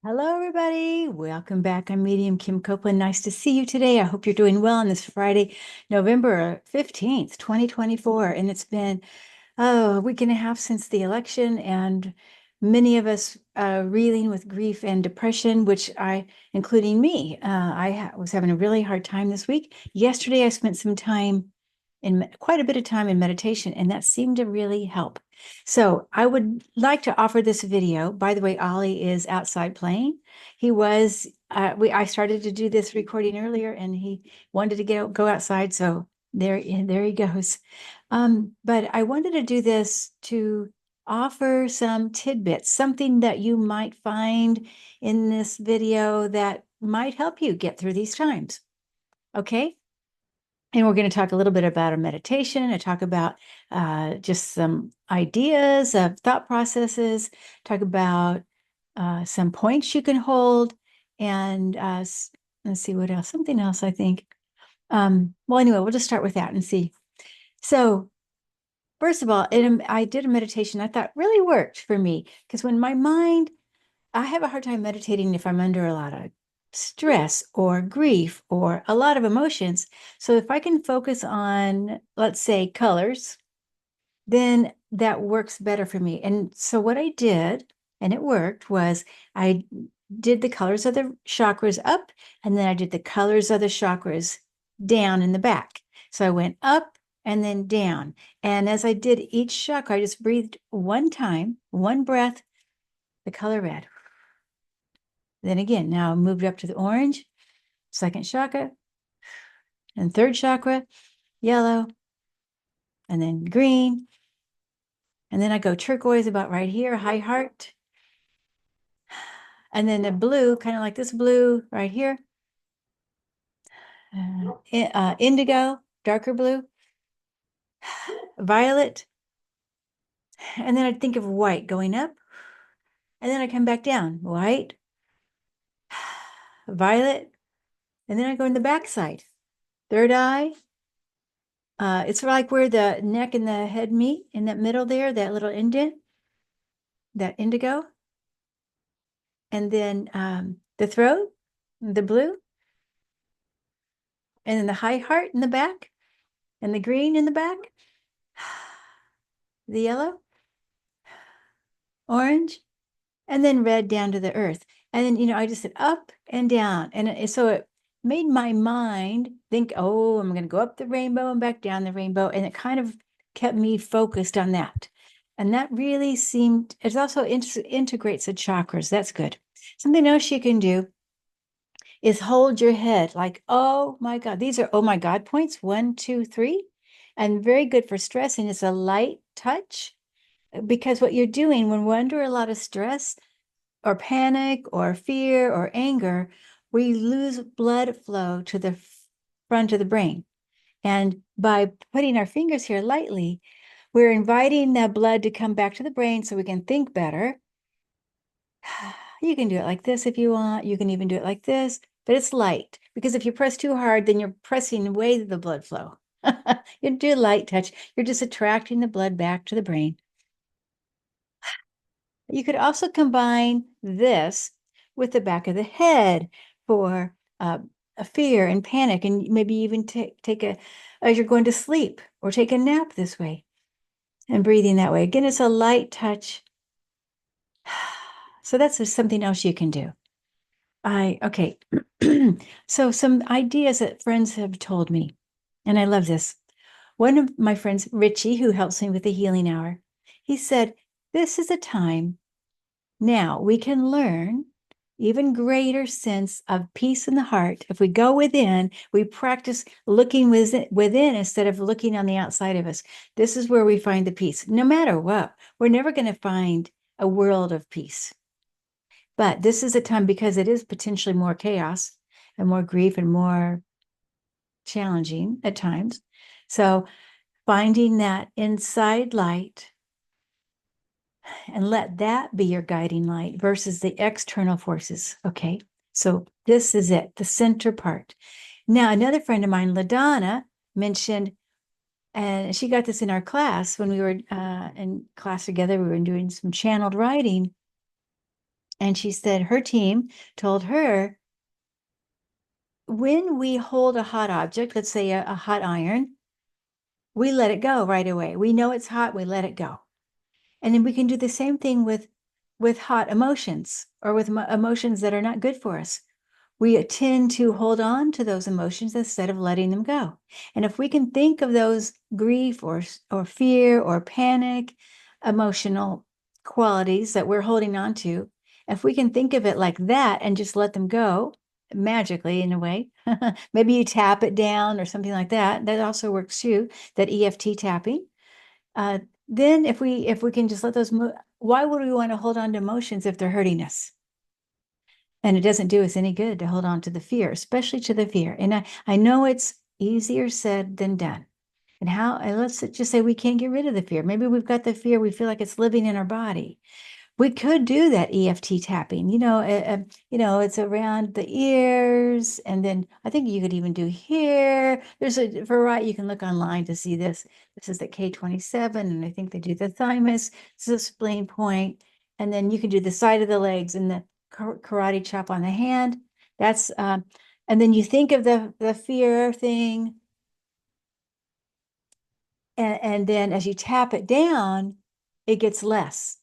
Hello, everybody. Welcome back. I'm Medium Kim Copeland. Nice to see you today. I hope you're doing well on this Friday, November 15th, 2024. And it's been a week and a half since the election, and many of us reeling with grief and depression, including me, was having a really hard time this week. Yesterday, I spent quite a bit of time in meditation, and that seemed to really help. So I would like to offer this video. By the way, Ollie is outside playing. I started to do this recording earlier, and he wanted to go outside. So there he goes. But I wanted to do this to offer some tidbits, something that you might find in this video that might help you get through these times. Okay. And we're going to talk a little bit about a meditation and talk about just some ideas of thought processes, talk about some points you can hold, and let's see what else, something else, I think. Well, anyway, we'll just start with that and see. So, first of all, I did a meditation I thought really worked for me because I have a hard time meditating if I'm under a lot of stress or grief or a lot of emotions. So if I can focus on, let's say, colors, then that works better for me. And so what I did, and it worked, was I did the colors of the chakras up, and then I did the colors of the chakras down in the back. So I went up and then down. And as I did each chakra, I just breathed one time, one breath, the color red. Then again, now I moved up to the orange, second chakra, and third chakra, yellow, and then green. And then I go turquoise about right here, high heart. And then the blue, kind of like this blue right here, indigo, darker blue, violet. And then I think of white going up. And then I come back down, white, violet. And then I go in the back side, third eye. It's like where the neck and the head meet in that middle there, that little indent, that indigo. And then the throat, the blue, and then the high heart in the back, and the green in the back, the yellow, orange, and then red down to the earth. And then, I just said up and down. And so it made my mind think, oh, I'm going to go up the rainbow and back down the rainbow. And it kind of kept me focused on that. And that really it also integrates the chakras. That's good. Something else you can do is hold your head like, oh my God, these are oh my God points, 1, 2, 3, and very good for stress. And it's a light touch because what you're doing when we're under a lot of stress or panic or fear or anger, we lose blood flow to the front of the brain. And by putting our fingers here lightly, we're inviting that blood to come back to the brain so we can think better. You can do it like this if you want. You can even do it like this, but it's light because if you press too hard, then you're pressing away the blood flow. You do light touch. You're just attracting the blood back to the brain. You could also combine this with the back of the head for a fear and panic, and maybe even as you're going to sleep or take a nap this way and breathing that way. Again, it's a light touch. So that's just something else you can do. Okay. So some ideas that friends have told me, and I love this. One of my friends, Richie, who helps me with the healing hour, he said, this is a time now we can learn even greater sense of peace in the heart. If we go within, we practice looking within instead of looking on the outside of us. This is where we find the peace. No matter what, we're never going to find a world of peace. But this is a time because it is potentially more chaos and more grief and more challenging at times. So finding that inside light and let that be your guiding light versus the external forces. Okay. So this is it, the center part. Now, another friend of mine, LaDonna, mentioned, and she got this in our class when we were in class together, we were doing some channeled writing. And she said her team told her, when we hold a hot object, let's say a hot iron, we let it go right away. We know it's hot, we let it go. And then we can do the same thing with hot emotions or with emotions that are not good for us. We tend to hold on to those emotions instead of letting them go. And if we can think of those grief or fear or panic emotional qualities that we're holding on to, if we can think of it like that and just let them go magically in a way, maybe you tap it down or something like that. That also works too, that EFT tapping. Uh, then if we can just let those move, why would we want to hold on to emotions if they're hurting us? And it doesn't do us any good to hold on to the fear, especially to the fear. And I know it's easier said than done. And let's just say we can't get rid of the fear. Maybe we've got the fear, we feel like it's living in our body. We could do that EFT tapping. It's around the ears, and then I think you could even do here. There's a variety. You can look online to see this. This is the K27, and I think they do the thymus. This is a spleen point, and then you can do the side of the legs and the karate chop on the hand. That's and then you think of the fear thing, and then as you tap it down, it gets less.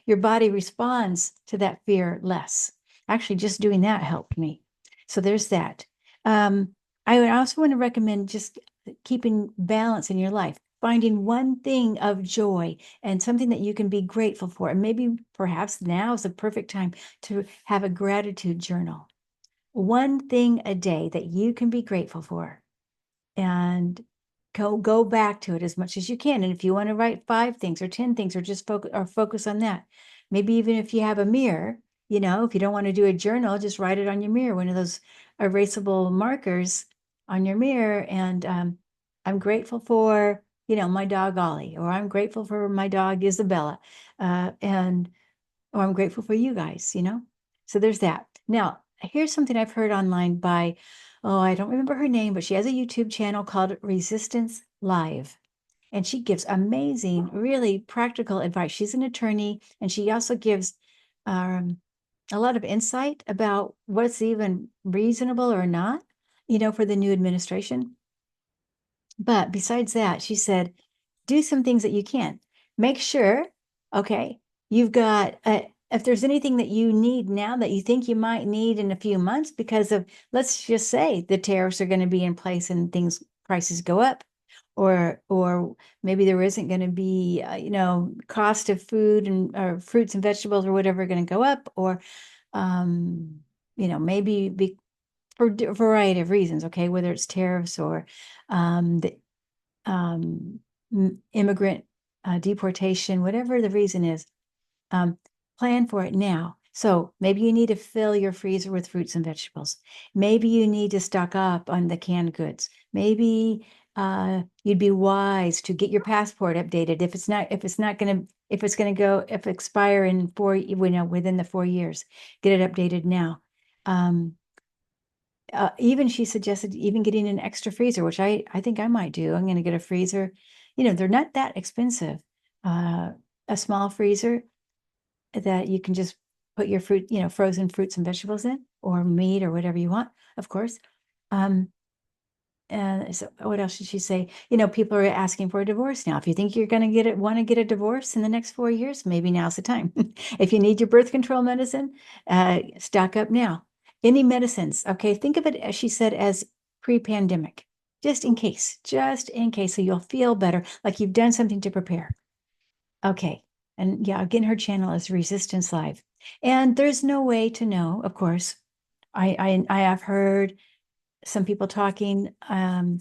Your body responds to that fear less. Actually, just doing that helped me. So there's that. I would also want to recommend just keeping balance in your life, finding one thing of joy and something that you can be grateful for. And maybe perhaps now is the perfect time to have a gratitude journal. One thing a day that you can be grateful for, and go back to it as much as you can. And if you want to write 5 things or 10 things or just focus on that, maybe even if you have a mirror, if you don't want to do a journal, just write it on your mirror, one of those erasable markers on your mirror. And I'm grateful for, my dog Ollie, or I'm grateful for my dog Isabella, and or I'm grateful for you guys. So there's that. Now, here's something I've heard online by, oh, I don't remember her name, but she has a YouTube channel called Resistance Live. And she gives amazing, really practical advice. She's an attorney, and she also gives um, a lot of insight about what's even reasonable or not, for the new administration. But besides that, she said, do some things that you can. Make sure, okay, you've got, if there's anything that you need now that you think you might need in a few months because of, let's just say the tariffs are going to be in place and prices go up, or maybe there isn't going to be, cost of food and or fruits and vegetables or whatever going to go up, or, maybe for a variety of reasons, okay, whether it's tariffs or the um, immigrant deportation, whatever the reason is, plan for it now. So maybe you need to fill your freezer with fruits and vegetables. Maybe you need to stock up on the canned goods. Maybe you'd be wise to get your passport updated if it's gonna expire in within the 4 years. Get it updated now. Even she suggested even getting an extra freezer, which I think I might do. I'm going to get a freezer. They're not that expensive. A small freezer that you can just put your frozen fruits and vegetables in, or meat or whatever you want, of course. And so what else did she say? People are asking for a divorce now. If you think you're going to want to get a divorce in the next 4 years, maybe now's the time. If you need your birth control medicine, stock up now. Any medicines, okay? Think of it, as she said, as pre-pandemic, just in case, so you'll feel better, like you've done something to prepare. Okay. And yeah, again, her channel is Resistance Live. And there's no way to know, of course. I have heard some people talking, I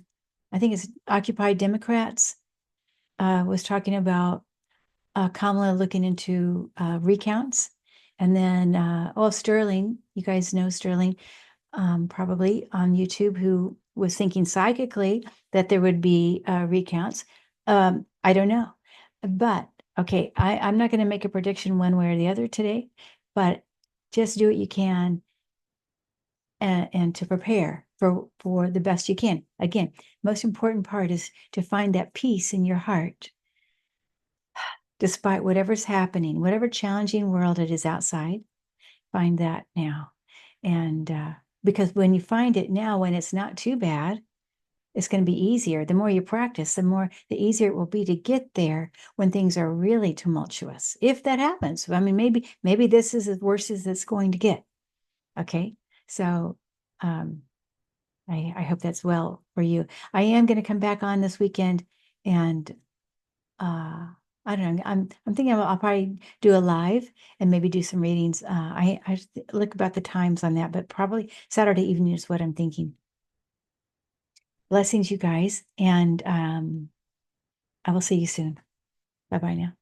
think it's Occupy Democrats, was talking about Kamala looking into recounts. And then, Sterling, you guys know Sterling, probably on YouTube, who was thinking psychically that there would be recounts. I don't know. But okay, I'm not going to make a prediction one way or the other today, but just do what you can and to prepare for the best you can. Again, most important part is to find that peace in your heart, despite whatever's happening, whatever challenging world it is outside. find that now. And because when you find it now, when it's not too bad, it's going to be easier. The more you practice, the easier it will be to get there when things are really tumultuous. If that happens, I mean, maybe this is as worse as it's going to get. Okay. So I hope that's well for you. I am going to come back on this weekend and I don't know. I'm thinking I'll probably do a live and maybe do some readings. I look about the times on that, but probably Saturday evening is what I'm thinking. Blessings, you guys, and I will see you soon. Bye-bye now.